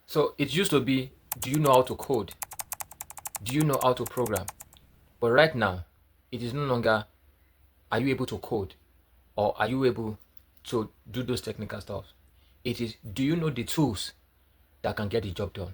So it used to be, do you know how to code? Do you know how to program? But right now, it is no longer, are you able to code? Or are you able to do those technical stuff? It is, do you know the tools that can get the job done?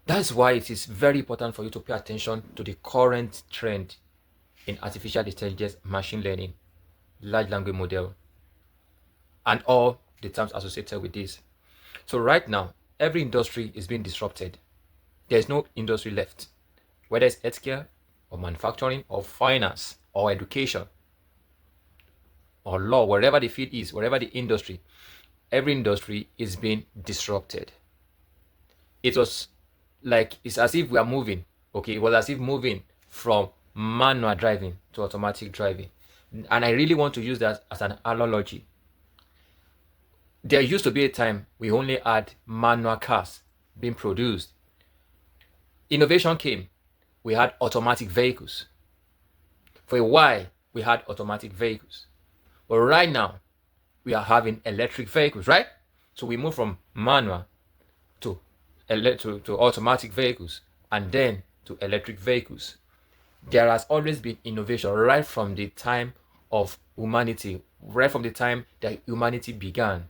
That's why it is very important for you to pay attention to the current trend in artificial intelligence, machine learning, large language model, and all the terms associated with this. So right now, every industry is being disrupted. There's no industry left, whether it's healthcare or manufacturing or finance or education or law, wherever the field is, wherever the industry, every industry is being disrupted. It was like, it's as if we are moving, okay? It was as if moving from manual driving to automatic driving. And I really want to use that as an analogy. There used to be a time we only had manual cars being produced. Innovation came, we had automatic vehicles. For a while, we had automatic vehicles. But right now, we are having electric vehicles, right? So we move from manual to automatic vehicles and then to electric vehicles. There has always been innovation right from the time of humanity, right from the time that humanity began.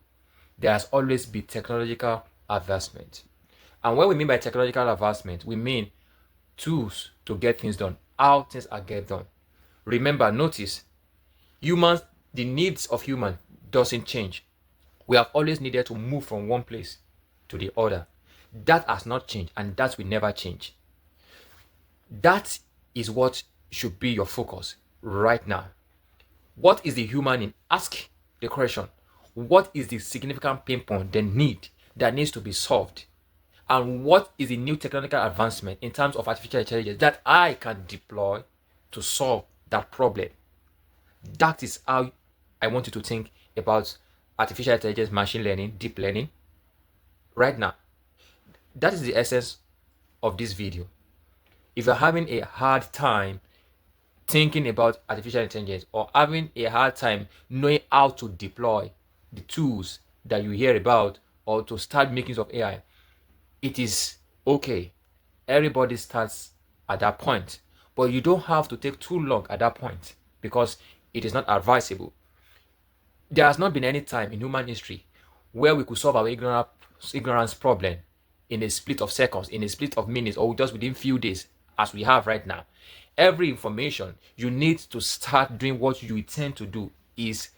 There has always been technological advancement. And what we mean by technological advancement, we mean tools to get things done, how things are get done. Remember, notice, humans, the needs of human doesn't change. We have always needed to move from one place to the other. That has not changed, and that will never change. That is what should be your focus right now. What is the human in? Ask the question. What is the significant pain point, the need that needs to be solved? And what is the new technological advancement in terms of artificial intelligence that I can deploy to solve that problem? That is how I want you to think about artificial intelligence, machine learning, deep learning right now. That is the essence of this video. If you're having a hard time thinking about artificial intelligence or having a hard time knowing how to deploy the tools that you hear about or to start making use of AI, it is okay. Everybody starts at that point, but you don't have to take too long at that point because it is not advisable. There has not been any time in human history where we could solve our ignorance problem in a split of seconds, in a split of minutes, or just within few days, as we have right now. Every information you need to start doing what you intend to do is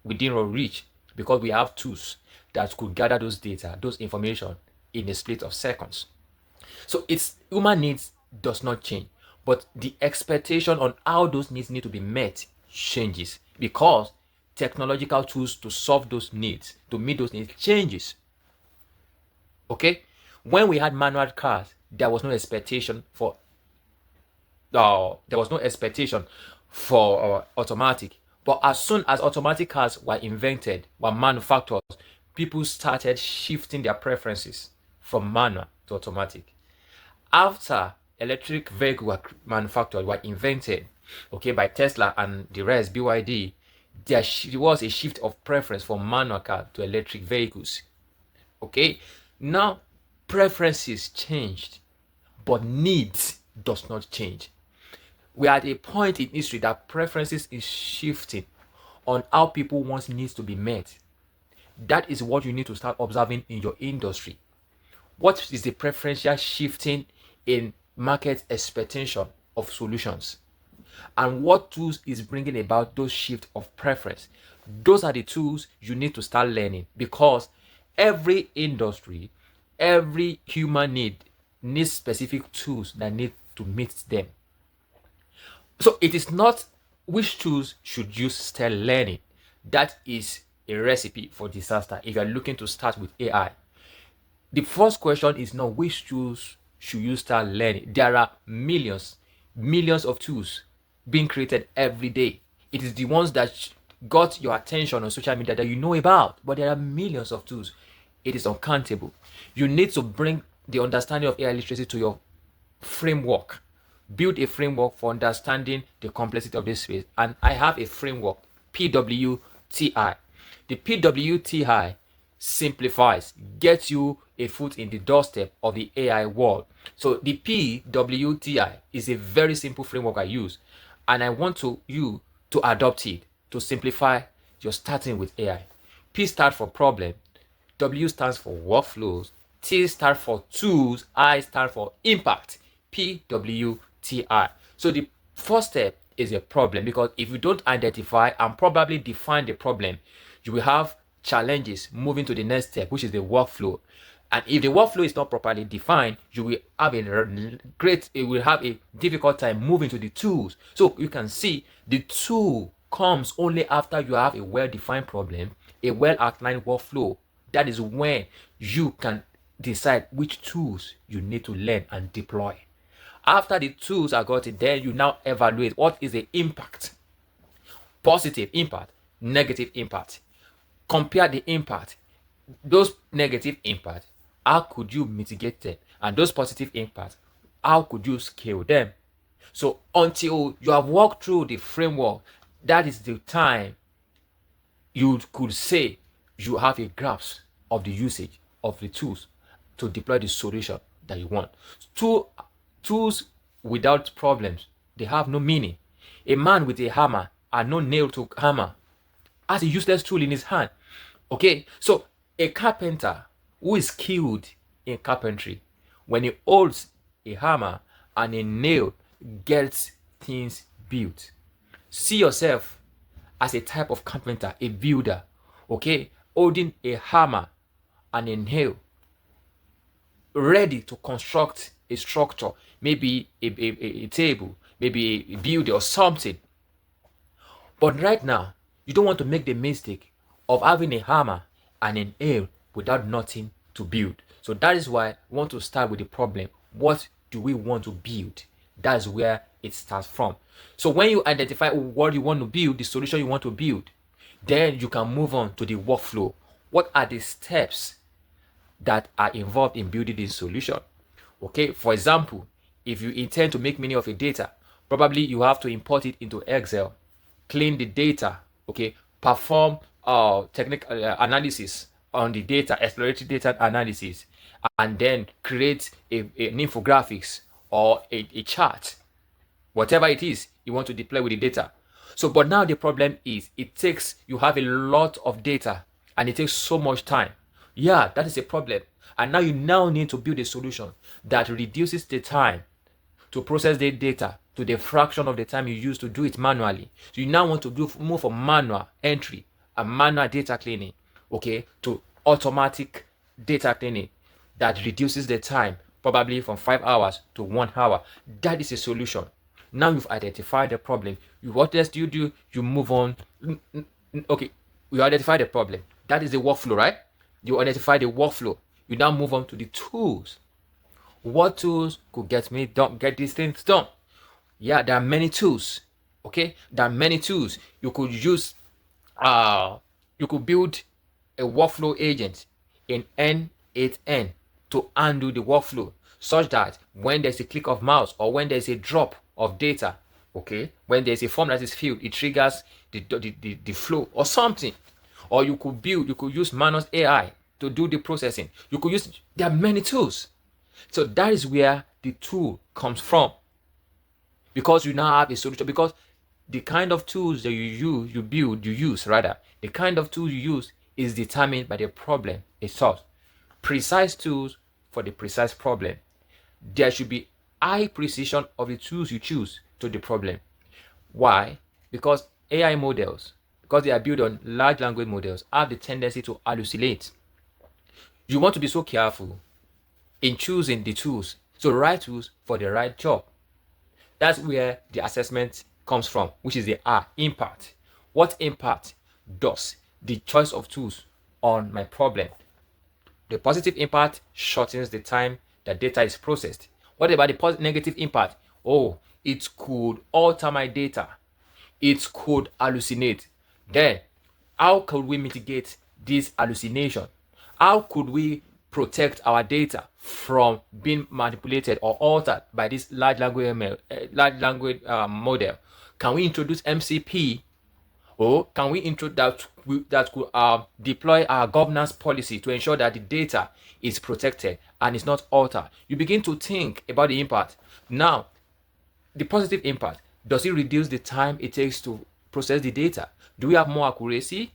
within our reach because we have tools that could gather those data, those information in a split of seconds. So it's human needs does not change, but the expectation on how those needs need to be met changes because technological tools to solve those needs, to meet those needs changes. Okay? When we had manual cars, there was no expectation for automatic. But as soon as automatic cars were invented, were manufactured, people started shifting their preferences from manual to automatic. After electric vehicles were manufactured, were invented, okay, by Tesla and the rest, BYD, there was a shift of preference from manual car to electric vehicles. Okay, now preferences changed, but needs does not change. We are at a point in history that preferences is shifting on how people want needs to be met. That is what you need to start observing in your industry. What is the preferential shifting in market expectation of solutions? And what tools is bringing about those shift of preference? Those are the tools you need to start learning because every industry, every human needs specific tools that need to meet them. So it is not which tools should you start learning. That is a recipe for disaster if you are looking to start with AI. The first question is not which tools should you start learning. There are millions of tools being created every day. It is the ones that got your attention on social media that you know about, but there are millions of tools. It is uncountable. You need to bring the understanding of AI literacy to your framework. Build a framework for understanding the complexity of this space. And I have a framework, PWTI. The PWTI simplifies, gets you a foot in the doorstep of the AI world. So the PWTI is a very simple framework I use, and I want you to adopt it to simplify your starting with AI. P stands for problem, W stands for workflows, T stands for tools, I stand for impact. PWTI. So the first step is a problem, because if you don't identify and probably define the problem, you will have challenges moving to the next step, which is the workflow. And if the workflow is not properly defined, you will have a difficult time moving to the tools. So you can see the tool comes only after you have a well-defined problem, a well-outlined workflow. That is when you can decide which tools you need to learn and deploy. After the tools are got it, then you now evaluate what is the impact. Positive impact, negative impact. Compare the impact. Those negative impacts, how could you mitigate them? And those positive impacts, how could you scale them? So until you have walked through the framework, that is the time you could say you have a grasp of the usage of the tools to deploy the solution that you want. Tools without problems, they have no meaning. A man with a hammer and no nail to hammer has a useless tool in his hand. Okay, so a carpenter who is skilled in carpentry, when he holds a hammer and a nail, gets things built. See yourself as a type of carpenter, a builder, okay, holding a hammer and a nail, ready to construct a structure, maybe a table, maybe a building or something. But right now, you don't want to make the mistake of having a hammer and a nail without nothing to build. So that is why we want to start with the problem. What do we want to build? That's where it starts from. So when you identify what you want to build, the solution you want to build, then you can move on to the workflow. What are the steps that are involved in building this solution? Okay, for example, if you intend to make meaning of a data, probably you have to import it into Excel, clean the data, okay, perform technical analysis on the data, exploratory data analysis, and then create an infographics or a chart, whatever it is you want to deploy with the data. So, but now the problem is you have a lot of data and it takes so much time. Yeah, that is a problem. And now you need to build a solution that reduces the time to process the data to the fraction of the time you used to do it manually. So you now want to move from manual entry and manual data cleaning, okay, to automatic data cleaning that reduces the time probably from 5 hours to 1 hour. That is a solution. Now you've identified the problem. What else do? You move on. Okay, you identify the problem. That is the workflow, right? You identify the workflow. You now move on to the tools. What tools could get these things done? Yeah, there are many tools. Okay, there are many tools. You could use you could build a workflow agent in N8N to undo the workflow, such that when there's a click of mouse or when there's a drop of data, okay, when there's a form that is filled, it triggers the flow or something. Or you could use Manus AI to do the processing. There are many tools. So that is where the tool comes from. Because you now have a solution. Because the kind of tools that you use, the kind of tools you use is determined by the problem it solves. Precise tools for the precise problem. There should be high precision of the tools you choose to the problem. Why? Because AI models, because they are built on large language models, have the tendency to hallucinate. You want to be so careful in choosing the tools. So right tools for the right job. That's where the assessment comes from, which is the R, impact. What impact does the choice of tools on my problem? The positive impact shortens the time that data is processed. What about the negative impact? Oh, it could alter my data. It could hallucinate. Then, how could we mitigate this hallucination? How could we protect our data from being manipulated or altered by this large language model? Can we introduce MCP Or can we introduce that could deploy our governance policy to ensure that the data is protected and is not altered? You begin to think about the impact. Now, the positive impact, does it reduce the time it takes to process the data? Do we have more accuracy?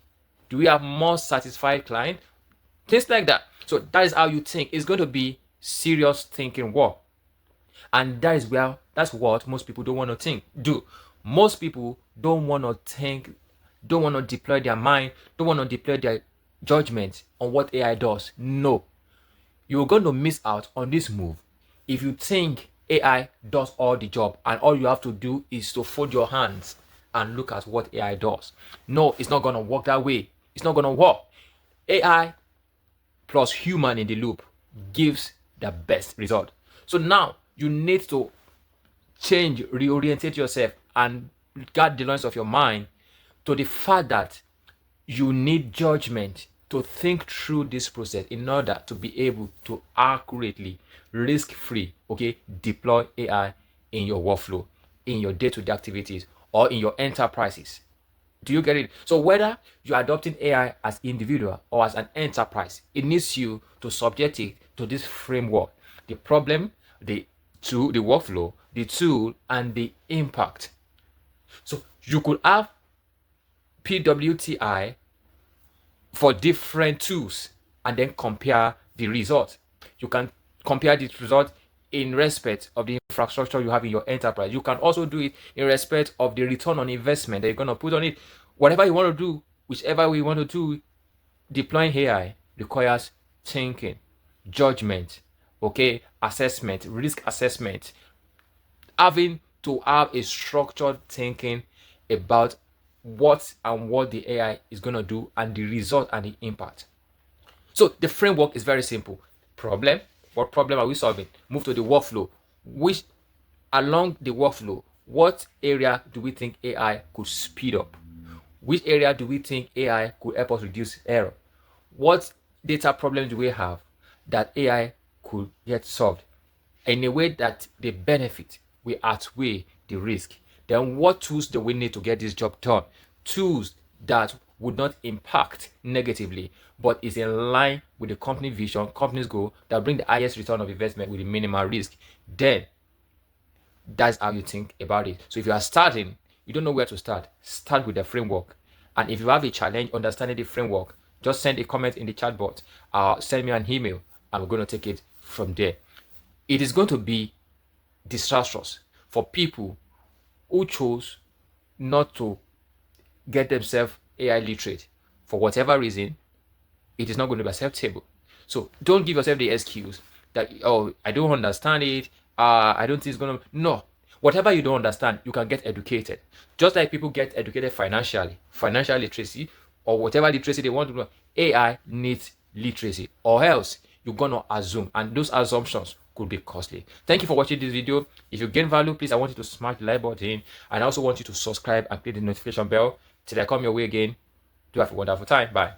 Do we have more satisfied client? Things like that. So that is how you think. It's going to be serious thinking work. And that's what most people don't want to do. Most people don't want to think, don't want to deploy their mind, don't want to deploy their judgment on what AI does. No. You're going to miss out on this move if you think AI does all the job and all you have to do is to fold your hands and look at what AI does. No, it's not going to work that way. It's not going to work. AI plus human in the loop gives the best result. So now you need to change, reorientate yourself and guard the lines of your mind to the fact that you need judgment to think through this process in order to be able to accurately, risk-free, deploy AI in your workflow, in your day-to-day activities, or in your enterprises. Do you get it? So whether you're adopting AI as individual or as an enterprise, it needs you to subject it to this framework: the problem, the workflow, the tool, and the impact. So you could have PWTI for different tools and then compare the result. You can compare the result in respect of the infrastructure you have in your enterprise. You can also do it in respect of the return on investment that you're going to put on it. Whatever you want to do, whichever way you want to do, deploying AI requires thinking, judgment, assessment, risk assessment, having to have a structured thinking about what the AI is going to do and the result and the impact. So the framework is very simple. Problem. What problem are we solving? Move to the workflow. Which along the workflow, what area do we think AI could speed up? Which area do we think AI could help us reduce error? What data problem do we have that AI could get solved in a way that the benefit will outweigh the risk? Then what tools do we need to get this job done? Tools that would not impact negatively, but is in line with the company vision, company's goal, that bring the highest return of investment with the minimal risk. Then that's how you think about it. So if you are starting, you don't know where to start with the framework. And if you have a challenge understanding the framework, just send a comment in the chat box, send me an email, and we're going to take it from there. It is going to be disastrous for people who chose not to get themselves AI literate for whatever reason. It is not going to be acceptable. So don't give yourself the excuse that, oh, I don't understand it, I don't think it's going to. No. Whatever you don't understand, you can get educated. Just like people get educated financially, financial literacy, or whatever literacy they want to do, AI needs literacy, or else you're going to assume, and those assumptions could be costly. Thank you for watching this video. If you gain value, please, I want you to smash the like button, and I also want you to subscribe and click the notification bell till I come your way again. Do have a wonderful time. Bye.